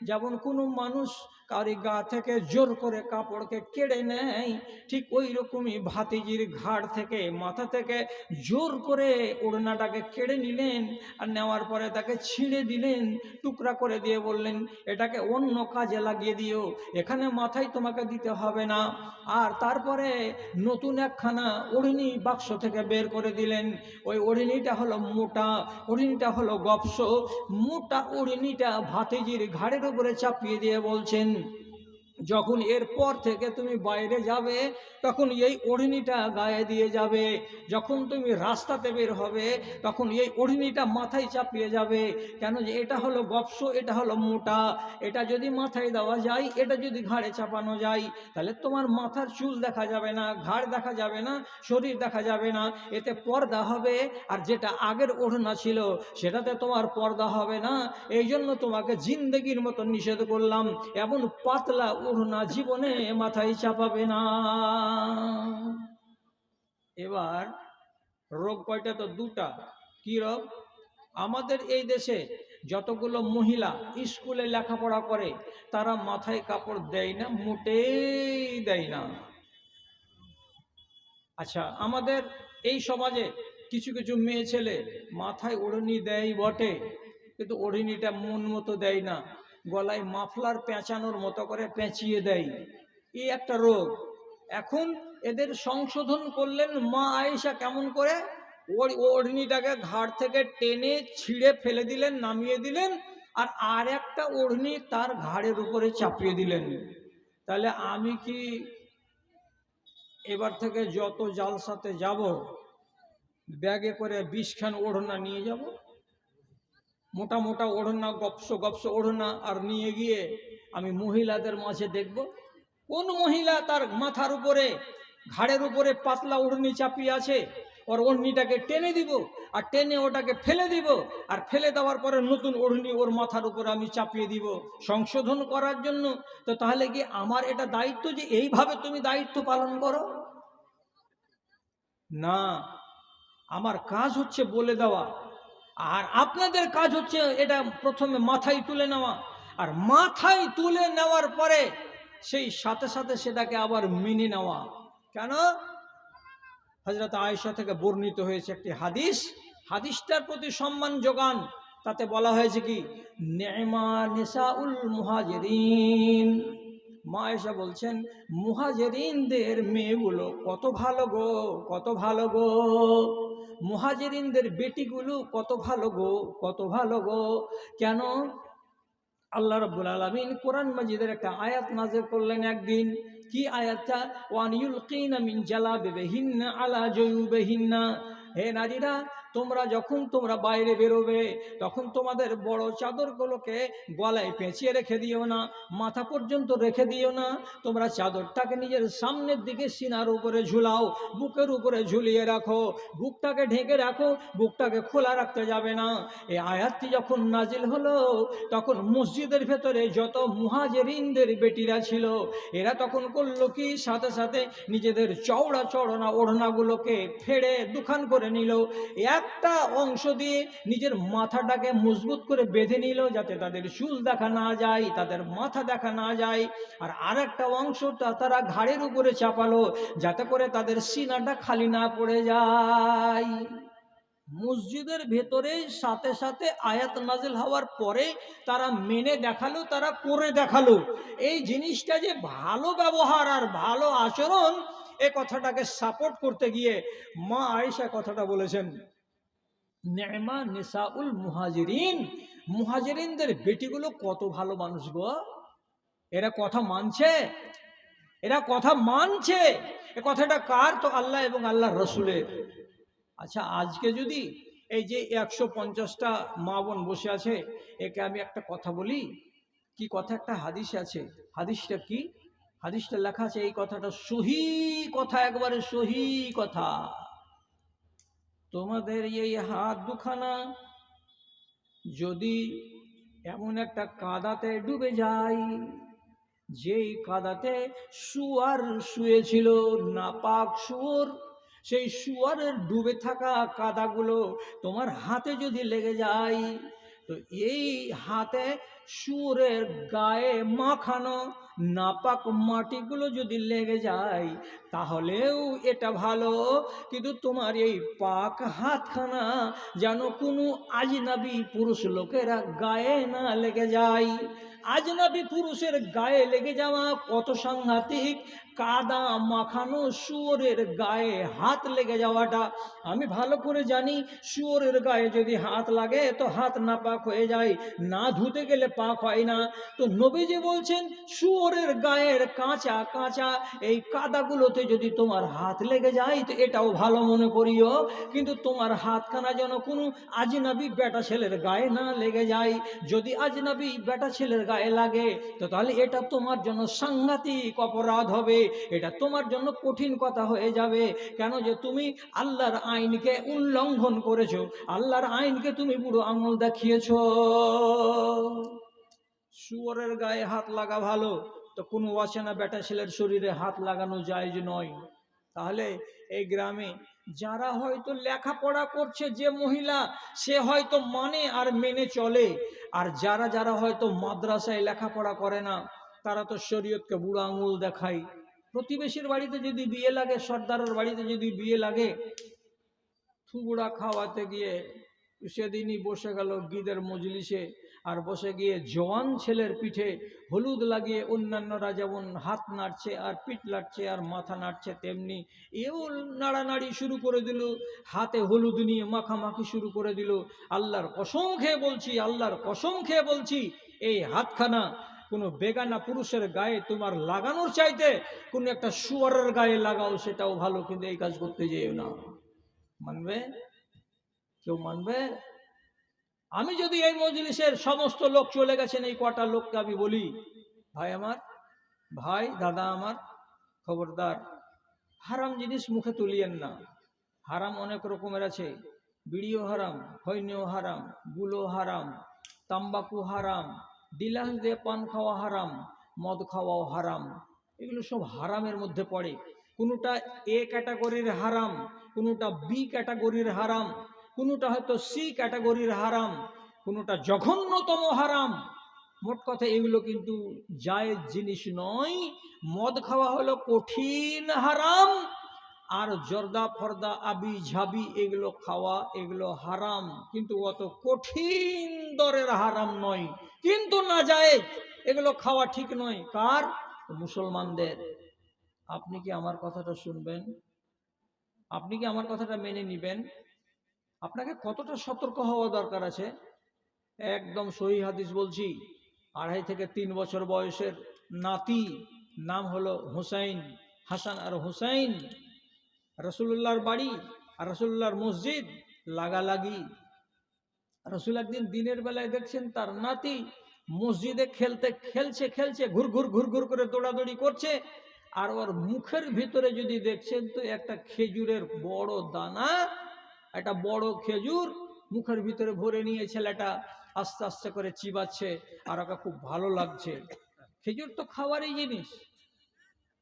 যেমন কোনো মানুষ কারি গা থেকে জোর করে কাপড়কে কেড়ে নেয়, ঠিক ওই রকমই ভাতিজির ঘাড় থেকে, মাথা থেকে জোর করে ওড়নাটাকে কেড়ে নিলেন। আর নেওয়ার পরে তাকে ছিঁড়ে দিলেন, টুকরা করে দিয়ে বললেন, এটাকে অন্য কাজে লাগিয়ে দিও, এখানে মাথায় তোমাকে দিতে হবে না। আর তারপরে নতুন একখানা ওড়নি বাক্স থেকে বের করে দিলেন। ওই ওড়নিটা হলো মোটা, ওড়নিটা হলো গপস। মোটা ওড়নিটা ভাতিজির ঘাড়ের উপরে চাপিয়ে দিয়ে বলছেন, যখন এরপর থেকে তুমি বাইরে যাবে তখন এই ওড়নিটা গায়ে দিয়ে যাবে, যখন তুমি রাস্তাতে বের হবে তখন এই ওড়নিটা মাথায় চাপিয়ে যাবে। কেন? যে এটা হলো গপস, এটা হলো মোটা। এটা যদি মাথায় দেওয়া যায়, এটা যদি ঘাড়ে চাপানো যায়, তাহলে তোমার মাথার চুল দেখা যাবে না, ঘাড় দেখা যাবে না, শরীর দেখা যাবে না, এতে পর্দা হবে। আর যেটা আগের ওড়না ছিল সেটাতে তোমার পর্দা হবে না। এই জন্য তোমাকে জিন্দেগির মতো নিষেধ করলাম, এমন পাতলা ওড়না জীবনে মাথায় চাপাবে না। এবার রোগ কয়টা? তো দুটা। কি রোগ? আমাদের এই দেশে যতগুলো মহিলা স্কুলে লেখাপড়া করে তারা মাথায় কাপড় দেয় না, মোটেই দেয় না। আচ্ছা, আমাদের এই সমাজে কিছু কিছু মেয়ে ছেলে মাথায় ওড়নি দেয় বটে, কিন্তু ওড়নিটা মন মতো দেয় না, গলায় মাফলার পেঁচানোর মতো করে পেঁচিয়ে দেয়। এই একটা রোগ। এখন এদের সংশোধন করলেন মা আয়েশা। কেমন করে? ওই ওড়নিটাকে ঘাড় থেকে টেনে ছিঁড়ে ফেলে দিলেন, নামিয়ে দিলেন, আর একটা ওড়নি তার ঘাড়ের উপরে চাপিয়ে দিলেন। তাহলে আমি কি এবার থেকে যত জালসাতে যাব ব্যাগে করে 20 খান ওড়না নিয়ে যাব? মোটা মোটা ওড়না, গপস গপস ওড়না, আর নিয়ে গিয়ে আমি মহিলাদের মাঝে দেখব কোন মহিলা তার মাথার উপরে, ঘাড়ের উপরে পাতলা ওড়নি চাপিয়ে আছে, ওর ওড়নিটাকে টেনে দিব, আর টেনে ওটাকে ফেলে দিব, আর ফেলে দেওয়ার পরে নতুন ওড়নি ওর মাথার উপরে আমি চাপিয়ে দিব সংশোধন করার জন্য। তো তাহলে কি আমার এটা দায়িত্ব যে এইভাবে তুমি দায়িত্ব পালন করো? না, আমার কাজ হচ্ছে বলে দেওয়া, আর আপনাদের কাজ হচ্ছে এটা প্রথমে মাথায় তুলে নেওয়া, আর মাথায় তুলে নেওয়ার পরে সেই সাথে সাথে সেটাকে আবার মেনে নেওয়া। কেন? হযরত আয়েশা থেকে বর্ণিত হয়েছে একটি হাদিস, হাদিসটার প্রতি সম্মান যোগান। তাতে বলা হয়েছে কি, নেমা নিসাউল মুহাজিরিন। মা আয়েশা বলছেন, মুহাজিরিনদের মেয়েগুলো কত ভালো গো, কত ভালো গো, মুহাজিরিনদের বেটিগুলো কত ভালো গো, কত ভালো গো। কেন? আল্লাহ রাব্বুল আলামিন কোরআন মাজিদের একটা আয়াত নাযিল করলেন একদিন। কি আয়াতটা? ওয়ান ইউলকিনা মিন জালাবিবিহিন্না আলা জুয়ুবিহিন্না। হে নারীরা, তোমরা বাইরে বেরোবে তখন তোমাদের বড় চাদরগুলোকে গলায় পেঁচিয়ে রেখে দিও না, মাথা পর্যন্ত রেখে দিও না। তোমরা চাদরটাকে নিজের সামনের দিকে সিনার উপরে ঝুলাও, বুকের উপরে ঝুলিয়ে রাখো, বুকটাকে ঢেকে রাখো, বুকটাকে খোলা রাখতে যাবে না। এই আয়াতটি যখন নাজিল হলো তখন মসজিদের ভেতরে যত মুহাজিরিনদের বেটিরা ছিল এরা তখন করলো কি, সাথে সাথে নিজেদের চওড়া চওড়া ওড়নাগুলোকে ফেড়ে দুখান করে নিল, একটা অংশ দিয়ে নিজের মাথাটাকে মজবুত করে বেঁধে নিল যাতে তাদের চুল দেখা না যায়, তাদের মাথা দেখা না যায়, আর আরেকটা অংশটা তারা ঘাড়ের উপরে চাপালো যাতে করে তাদের সিনাটা খালি না পড়ে যায়। মসজিদের ভেতরে সাথে সাথে আয়াত নাজিল হওয়ার পরে তারা মেনে দেখালো, তারা করে দেখালো। এই জিনিসটা যে ভালো ব্যবহার আর ভালো আচরণ, এ কথাটাকে সাপোর্ট করতে গিয়ে মা আয়েশা কথাটা বলেছেন, নেমা নিসাউল মুহাজিরিন, মুহাজিরিনদের বেটিগুলো কত ভালো মানুষ গো, এরা কথা মানছে, এরা কথা মানছে। এ কথাটা কার? তো আল্লাহ এবং আল্লাহর রসুলের। আচ্ছা, আজকে যদি এই যে 150টা মা বোন বসে আছে, একে আমি একটা কথা বলি, কি কথা? একটা হাদিস আছে, হাদিসটা কি? হাদিসটা লেখা আছে, এই কথাটা সহি কথা, একবারে সহি কথা। তোমাদের এই হাত দুখানা যদি এমন একটা কাদাতে ডুবে যায়, যেই কাদাতে শুয়ার শুয়েছিল, নাপাক শুয়োর, সেই শুয়ারের ডুবে থাকা কাদাগুলো তোমার হাতে যদি লেগে যায়, তো এই হাতে শুয়োরের গায়ে মাখানো নাপাক মাটিগুলো যদি লেগে যায়, তাহলেও এটা ভালো। কিন্তু তোমার এই পাক হাতখানা যেন কোনো আজনাবি পুরুষ লোকেরা গায়ে না লেগে যায়। আজনাবি পুরুষের গায়ে লেগে যাওয়া কত সাংঘাতিক, কাদা মাখানো শুয়োরের গায়ে হাত লেগে যাওয়াটা আমি ভালো করে জানি। শুয়োরের গায়ে যদি হাত লাগে তো হাত নাপাক হয়ে যায়, না ধুতে গেলে পাক হয় না। তো নবীজি বলছেন, শুয়োরের গায়ের কাঁচা কাঁচা এই কাদাগুলোতে যদি তোমার হাত লেগে যায় তো এটাও ভালো মনে করিও, কিন্তু তোমার হাতখানা যেন কোনো আজনাবি বেটা ছেলের গায়ে না লেগে যায়। যদি আজনাবি বেটা ছেলের গায়ে লাগে তো তাহলে এটা তোমার জন্য সাংঘাতিক অপরাধ হবে, এটা তোমার জন্য কঠিন কথা হয়ে যাবে। কেন? যে তুমি আল্লাহর আইনকে উল্লঙ্ঘন করেছো, আল্লাহর আইনকে তুমি বুড়ো আঙুল দেখিয়েছো। শুয়োরের গায়ে হাত লাগা ভালো, তো কোনো অচেনা বেটা ছেলের শরীরে হাত লাগানো জায়েজ নয়। তাহলে এই গ্রামে যারা হয়তো লেখাপড়া করছে, যে মহিলা, সে হয়তো মানে আর মেনে চলে, আর যারা যারা হয়তো মাদ্রাসায় লেখাপড়া করে না, তারা তো শরীয়তকে বুড়ো আঙুল দেখায়। প্রতিবেশীর বাড়িতে যদি বিয়ে লাগে, সর্দারের বাড়িতে যদি বিয়ে লাগে, থুবড়া খাওয়াতে গিয়ে সেদিনই বসে গেল গিদের মজলিসে, আর বসে গিয়ে জওয়ান ছেলের পিঠে হলুদ লাগিয়ে অন্যান্যরা যেমন হাত নাড়ছে আর পিঠ নাড়ছে আর মাথা নাড়ছে, তেমনি এও নাড়ানাড়ি শুরু করে দিল, হাতে হলুদ নিয়ে মাখামাখি শুরু করে দিল। আল্লাহর কসম খেয়ে বলছি, আল্লাহর কসম খেয়ে বলছি, এই হাতখানা কোনো বেগানা পুরুষের গায়ে তোমার লাগানোর চাইতে কোনো একটা শুয়োরের গায়ে লাগাও, সেটাও ভালো, কিন্তু এই কাজ করতে যেও না। মানবে? কেউ মানবে? আমি যদি এই মজলিসের সমস্ত লোক চলে গেছেন, এই কটা লোককে আমি বলি, ভাই আমার, ভাই দাদা আমার, খবরদার হারাম জিনিস মুখে তুলিয়েন না। হারাম অনেক রকমের আছে, বিড়িও হারাম, খৈনিও হারাম, গুলো হারাম, তাম্বাকু হারাম, দিলাস দিয়ে পান খাওয়া হারাম, মদ খাওয়াও হারাম। এগুলো সব হারামের মধ্যে পড়ে। কোনোটা এ ক্যাটাগরির হারাম, কোনোটা বি ক্যাটাগরির হারাম, কোনোটা হয়তো সি ক্যাটাগরির হারাম, কোনোটা জঘন্যতম হারাম। মোট কথা এগুলো কিন্তু জায়েজ জিনিস নয়। মদ খাওয়া হলো কঠিন হারাম, আর জর্দা ফর্দা আবি ঝাবি এগুলো খাওয়া, এগুলো হারাম, কিন্তু অত কঠিন দরের হারাম নয়, কিন্তু না জায়েজ। এগুলো খাওয়া ঠিক নয়। কার? মুসলমানদের। আপনি কি আমার কথাটা শুনবেন? আপনি কি আমার কথাটা মেনে নিবেন? আপনাকে কতটা সতর্ক হওয়া দরকার আছে। একদম সহি হাদিস বলছি, 2.5 থেকে 3 বছর বয়সের নাতি, নাম হলো হুসাইন, হাসান আর হুসাইন। রসুল্লাহর বাড়ি আর রসুল্লাহর মসজিদ লাগালাগি। রসুল একদিন দিনের বেলায় দেখছেন তার নাতি মসজিদে খেলছে, ঘুর ঘুর করে দৌড়াদৌড়ি করছে, আর ওর মুখের ভিতরে যদি দেখছেন তো একটা খেজুরের বড় দানা, একটা বড় খেজুর মুখের ভিতরে ভরে নিয়ে ছেলেটা আস্তে আস্তে করে চিবাচ্ছে, আর ওকে খুব ভালো লাগছে। খেজুর তো খাওয়ারই জিনিস,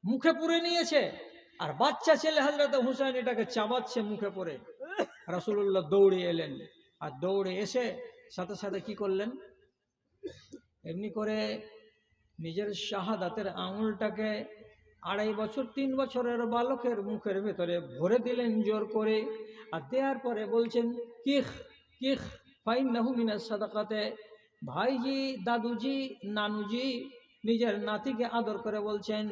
মুখে পুরে নিয়েছে, আর বাচ্চা ছেলে হযরত হুসাইন এটাকে চাবাচ্ছে মুখে পড়ে। রাসূলুল্লাহ দৌড়ে এলেন, আর দৌড়ে এসে সাথে সাথে কি করলেন, এমনি করে নিজের শাহাদাতের আঙুলটাকে 2.5 বছর 3 বছরের বালকের মুখের ভেতরে ভরে দিলেন জোর করে। আর দেওয়ার পরে বলছেন কিখ কিখ ফাইন্নাহু মিনাস সাদাকাতে। ভাইজি, দাদুজি, নানুজি নিজের নাতিকে আদর করে বলছেন,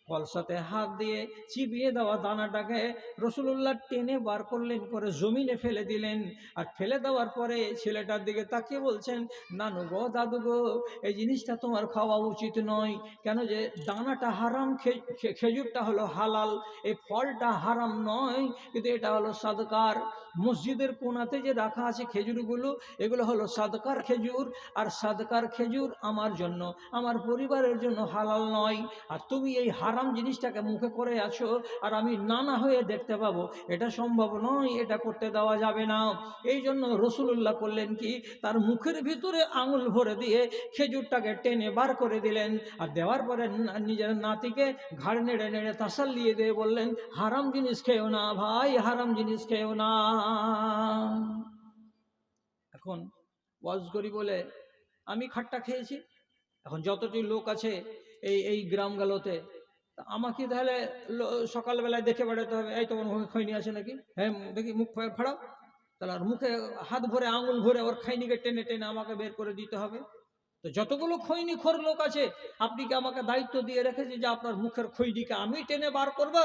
কলসাতে হাত দিয়ে চিবিয়ে দেওয়া দানাটাকে রসুলুল্লাহ টেনে বার করলেন, করে জমিনে ফেলে দিলেন। আর ফেলে দেওয়ার পরে ছেলেটার দিকে তাকিয়ে বলছেন, নানু গো, দাদু গো, এই জিনিসটা তোমার খাওয়া উচিত নয়। কেন যে দানাটা হারাম, খেজুরটা হলো হালাল, এই ফলটা হারাম নয়, কিন্তু এটা হলো সাদকার। মসজিদের কোণাতে যে রাখা আছে খেজুরগুলো, এগুলো হলো সাদকার খেজুর। আর সাদকার খেজুর আমার জন্য, আমার পরিবারের জন্য হালাল নয়। আর তুমি এই হারাম জিনিসটাকে মুখে করে আছো, আর আমি নানা হয়ে দেখতে পাবো, এটা সম্ভব নয়, এটা করতে দেওয়া যাবে না। এই জন্য রসুলুল্লাহ করলেন কি, তার মুখের ভিতরে আঙুল ভরে দিয়ে খেজুরটাকে টেনে বার করে দিলেন। আর দেওয়ার পরে নিজের নাতিকে ঘাড় নেড়ে নেড়ে তাসাল্লিয়ে দিয়ে বললেন, হারাম জিনিস খেও না ভাই, হারাম জিনিস খেও না। এখন ওয়াজ করি বলে আমি খাট্টা খেয়েছি। এখন যতটি লোক আছে এই এই গ্রামগুলোতে, আমাকে তাহলে সকালবেলায় দেখে বেড়াতে হবে, এই তোমার মুখে খৈনি আছে নাকি, হ্যাঁ দেখি মুখ ফাড়াও। তাহলে আর মুখে হাত ভরে আঙুল ভরে ওর খৈনিকে টেনে টেনে আমাকে বের করে দিতে হবে। তো যতগুলো খৈনিখোর লোক আছে, আপনি কি আমাকে দায়িত্ব দিয়ে রেখেছে যে আপনার মুখের খৈনিকে আমি টেনে বার করব?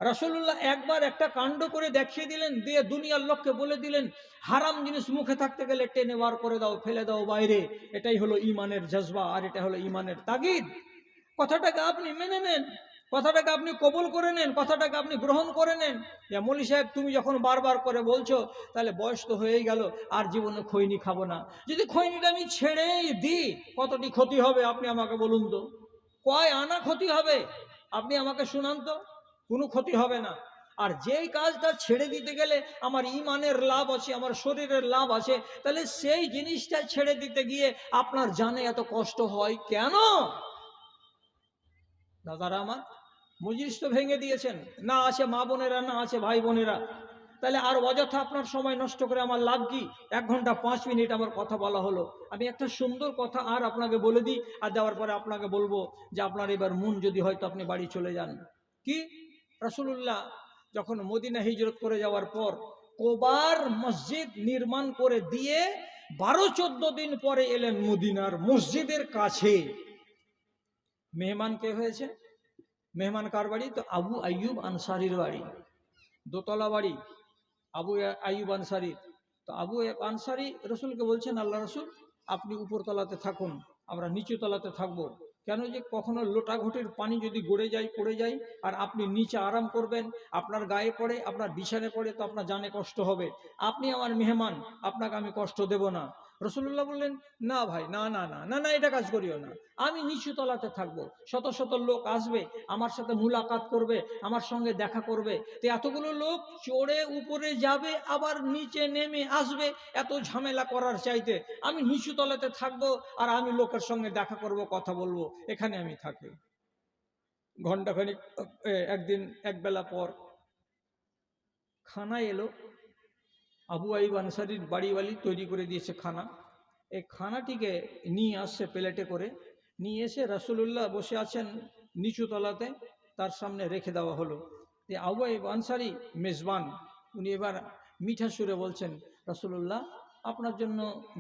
রাসূলুল্লাহ একবার একটা কাণ্ড করে দেখিয়ে দিলেন, দিয়ে দুনিয়ার লোককে বলে দিলেন, হারাম জিনিস মুখে থাকতে গেলে টেনে বার করে দাও, ফেলে দাও বাইরে। এটাই হলো ইমানের জজবা, আর এটা হলো ইমানের তাগিদ। কথাটাকে আপনি মেনে নেন, কথাটাকে আপনি কবুল করে নেন, কথাটাকে আপনি গ্রহণ করে নেন। যে মৌলী সাহেব তুমি যখন বারবার করে বলছো, তাহলে বয়স তো হয়েই গেল, আর জীবনে খৈনি খাবো না। যদি খৈনিটা আমি ছেড়েই দিই, কতটি ক্ষতি হবে আপনি আমাকে বলুন তো? কয় আনা ক্ষতি হবে আপনি আমাকে শুনান তো? কোনো ক্ষতি হবে না। আর যেই কাজটা ছেড়ে দিতে গেলে আমার ইমানের লাভ আছে, আমার শরীরের লাভ আছে, তাহলে সেই জিনিসটা ছেড়ে দিতে গিয়ে আপনার জানে এত কষ্ট হয় কেন? দাদারা আমার, মজলিস তো ভেঙে দিয়েছেন, না আছে মা বোনেরা, না আছে ভাই বোনেরা, তাহলে আর অযথা আপনার সময় নষ্ট করে আমার লাভ কি? 1 ঘন্টা 5 মিনিট আমার কথা বলা হলো। আমি একটা সুন্দর কথা আর আপনাকে বলে দিই, আর দেওয়ার পরে আপনাকে বলবো যে আপনার এবার মন যদি হয়তো আপনি বাড়ি চলে যান। কি, রাসূলুল্লাহ যখন মদিনা হিজরত করে যাওয়ার পর কোবার মসজিদ নির্মাণ করে দিয়ে 12-14 দিন পরে এলেন মদিনার মসজিদের কাছে। মেহমান কে হয়েছে? মেহমান কার বাড়ি? তো আবু আইয়ুব আনসারির বাড়ি, দোতলা বাড়ি আবু আইয়ুব আনসারির। তো আবু আনসারি রসুলকে বলছেন, আল্লাহ রসুল আপনি উপরতলাতে থাকুন, আমরা নিচু তলাতে থাকবো। কেন যে কখনো লোটা ঘটির পানি যদি গড়ে যায়, পড়ে যায়, আর আপনি নিচে আরাম করবেন, আপনার গায়ে পড়ে, আপনার বিছানে পড়ে, তো আপনার জানে কষ্ট হবে। আপনি আমার মেহমান, আপনাকে আমি কষ্ট দেব না। রসুল্লাহ বললেন, না ভাই, না না না না না, এটা কাজ করিও না, আমি নিচু তলাতে থাকবো। শত শত লোক আসবে, আমার সাথে মুলাকাত করবে, আমার সঙ্গে দেখা করবে। তো এতগুলো লোক চড়ে উপরে যাবে, আবার নিচে নেমে আসবে, এত ঝামেলা করার চাইতে আমি নিচু তলাতে থাকবো, আর আমি লোকের সঙ্গে দেখা করব, কথা বলবো, এখানে আমি থাকি। ঘণ্টাখানিক, একদিন একবেলা পর খানা এলো। আবু আইয়ুব আনসারির বাড়িওয়ালি তৈরি করে দিয়েছে খানা। এই খানাটিকে নিয়ে আসছে প্লেটে করে, নিয়ে এসে রাসূলুল্লাহ বসে আছেন নিচু তলাতে, তার সামনে রেখে দেওয়া হলো। যে আবু আইয়ুব আনসারি মেজবান, উনি এবার মিঠা সুরে বলছেন, রাসূলুল্লাহ আপনার জন্য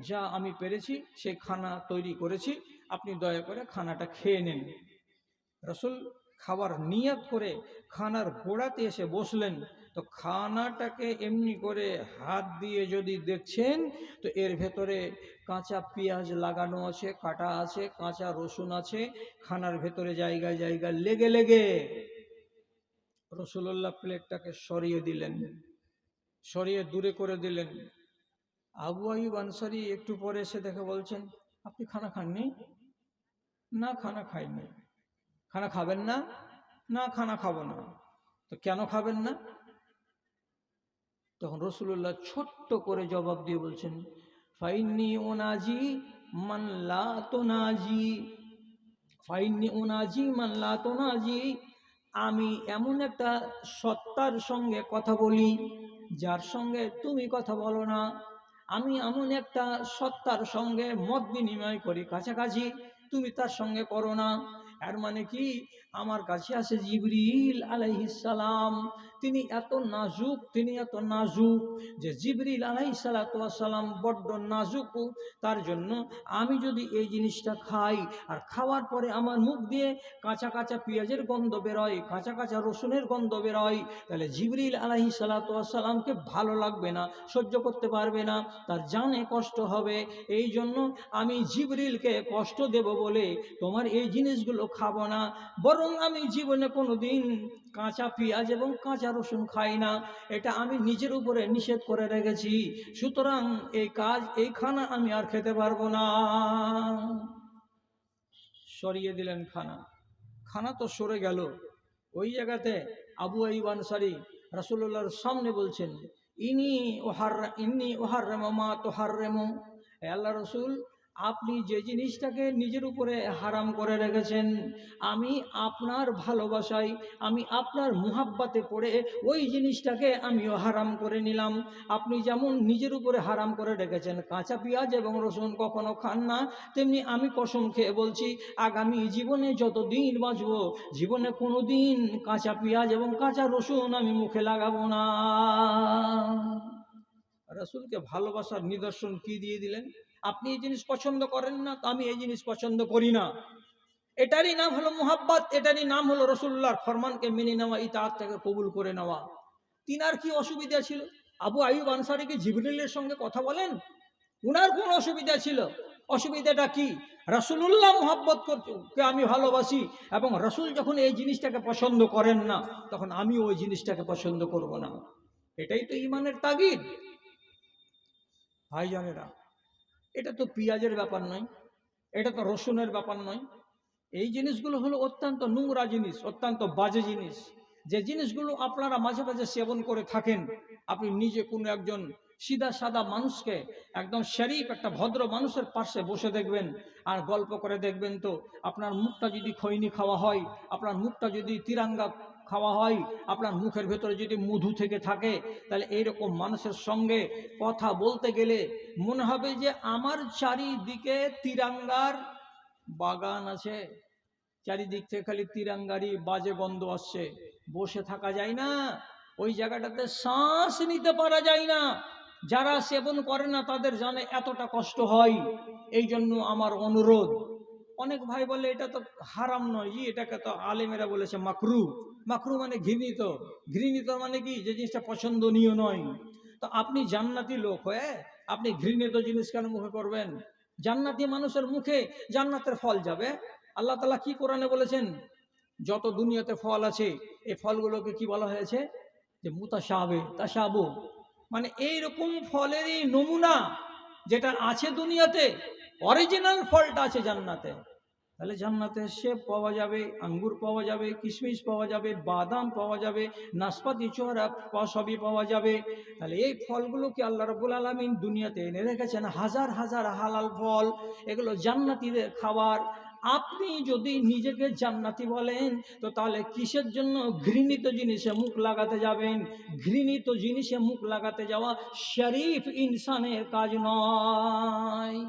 যা আমি পেরেছি সেই খানা তৈরি করেছি, আপনি দয়া করে খানাটা খেয়ে নেন। রসুল খাবার নিয়ত করে খানার গোড়াতে এসে বসলেন। তো খানাটাকে এমনি করে হাত দিয়ে যদি দেখছেন, তো এর ভেতরে কাঁচা পেঁয়াজ লাগানো আছে, কাটা আছে, কাঁচা রসুন আছে, খানার ভেতরে জায়গায় জায়গায় লেগে লেগে। রসুল্লাহ প্লেটটাকে সরিয়ে দিলেন, সরিয়ে দূরে করে দিলেন। আবু আইয়ুব আনসারি একটু পরে এসে দেখে বলছেন, আপনি খানা খাননি? না, খানা খাইনি। খানা খাবেন না? না, খানা খাবো না। তো কেন খাবেন না? তখন রসুল্লাহ ছোট্ট করে জবাব দিয়ে বলছেন, ফাইন্নি উনাজি মান লা তুনাজি, ফাইন্নি উনাজি মান লা তুনাজি। আমি এমন একটা সত্তার সঙ্গে কথা বলি যার সঙ্গে তুমি কথা বলো না। আমি এমন একটা সত্তার সঙ্গে মত বিনিময় করি কাছাকাছি, তুমি তার সঙ্গে করো না। এর মানে কি, আমার কাছে আসে জিবরিল আলাইহিস সালাম, তিনি এত নাজুক যে জিবরিল আলাইহিস সালাম বড্ড নাজুক। তার জন্য আমি যদি এই জিনিসটা খাই আর খাওয়ার পরে আমার মুখ দিয়ে কাঁচা কাঁচা পেঁয়াজের গন্ধ বেরোয়, কাঁচা কাঁচা রসুনের গন্ধ বেরোয়, তাহলে জিবরিল আলাইহিস সালামকে ভালো লাগবে না, সহ্য করতে পারবে না, তার জানে কষ্ট হবে। এই জন্য আমি জিবরিলকে কষ্ট দেব বলে তোমার এই জিনিসগুলো খাবো না, বরং আমি জীবনে কোনো দিন কাঁচা পেঁয়াজ এবং কাঁচা রসুন খাই না, এটা আমি নিজের উপরে নিষেধ করে রেখেছি, সুতরাং এই খানা আমি আর খেতে পারবো না। সরিয়ে দিলেন খানা তো সরে গেল। ওই জায়গাতে আবু আইয়ুব আনসারী রাসূলুল্লাহর সামনে বলছেন, ইন্নী ওহাররেমু মা তুহাররেমু, হে আল্লাহ রসুল, আপনি যে জিনিসটাকে নিজের উপরে হারাম করে রেখেছেন, আমি আপনার ভালোবাসায়, আমি আপনার মুহাব্বতে পড়ে ওই জিনিসটাকে আমিও হারাম করে নিলাম। আপনি যেমন নিজের উপরে হারাম করে রেখেছেন কাঁচা পেঁয়াজ এবং রসুন কখনো খান না, তেমনি আমি কসম খেয়ে বলছি আগামী জীবনে যতদিন বাঁচব, জীবনে কোনো দিন কাঁচা পেঁয়াজ এবং কাঁচা রসুন আমি মুখে লাগাবো না। রাসূলকে ভালোবাসার নিদর্শন কি দিয়ে দিলেন? আপনি এই জিনিস পছন্দ করেন না, তো আমি এই জিনিস পছন্দ করি না, এটারই নাম হলো মুহাব্বত, এটারই নাম হলো রাসূলুল্লাহর ফরমানকে মেনে নেওয়া, ইতাআত থেকে কবুল করে নেওয়া। তিনার কি অসুবিধা ছিল? আবু আইয়ুব আনসারী কি জিবরিলের সঙ্গে কথা বলেন? উনার কোন অসুবিধা ছিল? অসুবিধাটা কি? রাসূলুল্লাহ মুহাব্বত করতে আমি ভালোবাসি, এবং রাসূল যখন এই জিনিসটাকে পছন্দ করেন না, তখন আমি ওই জিনিসটাকে পছন্দ করব না। এটাই তো ঈমানের তাগিদ। ভাইজানেরা, এটা তো পেঁয়াজের ব্যাপার নয়, এটা তো রসুনের ব্যাপার নয়, এই জিনিসগুলো হলো অত্যন্ত নোংরা জিনিস, অত্যন্ত বাজে জিনিস, যে জিনিসগুলো আপনারা মাঝে মাঝে সেবন করে থাকেন। আপনি নিজে কোনো একজন সিধা সাদা মানুষকে, একদম শরীফ একটা ভদ্র মানুষের পাশে বসে দেখবেন আর গল্প করে দেখবেন, তো আপনার মুখটা যদি খৈনি খাওয়া হয়, আপনার মুখটা যদি তিরাঙ্গা খাওয়া হয়, আপনার মুখের ভেতরে যদি মধু থেকে থাকে, তাহলে এইরকম মানুষের সঙ্গে কথা বলতে গেলে মনে হবে যে আমার চারিদিকে তিরাঙ্গার বাগান আছে, চারিদিক থেকে খালি তিরাঙ্গারি বাজে গন্ধ আসছে, বসে থাকা যায় না, ওই জায়গাটাতে শ্বাস নিতে পারা যায় না। যারা সেবন করে না তাদের জানে এতটা কষ্ট হয়। এই জন্য আমার অনুরোধ, অনেক ভাই বলে এটা তো হারাম নয়, জি এটাকে তো আলেমেরা বলেছে মাকরু। মাকরু মানে ঘৃণিত, ঘৃণিত মানে কি, যে জিনিসটা পছন্দনীয় নয়। তো আপনি জান্নাতি লোক হয়ে আপনি ঘৃণিত জিনিস কেন মুখে করবেন? জান্নাতি মানুষের মুখে জান্নাতের ফল যাবে। আল্লাহ তাআলা কি কোরআনে বলেছেন? যত দুনিয়াতে ফল আছে, এই ফলগুলোকে কি বলা হয়েছে? যে মুতাশাবে, তাশাবু, মানে এইরকম ফলেরই নমুনা যেটা আছে দুনিয়াতে, অরিজিনাল ফলটা আছে জান্নাতে। তাহলে জান্নাতে সেব পাওয়া যাবে, আঙ্গুর পাওয়া যাবে, কিশমিশ পাওয়া যাবে, বাদাম পাওয়া যাবে, নাশপাতি, চোরা সবই পাওয়া যাবে। তাহলে এই ফলগুলোকে আল্লাহ রাব্বুল আলামিন দুনিয়াতে এনে রেখেছেন, হাজার হাজার হালাল ফল, এগুলো জান্নাতীদের খাবার। আপনি যদি নিজেকে জান্নাতি বলেন, তো তাহলে কিসের জন্য ঘৃণিত জিনিসে মুখ লাগাতে যাবেন? ঘৃণিত জিনিসে মুখ লাগাতে যাওয়া শরীফ ইনসানের কাজ নয়।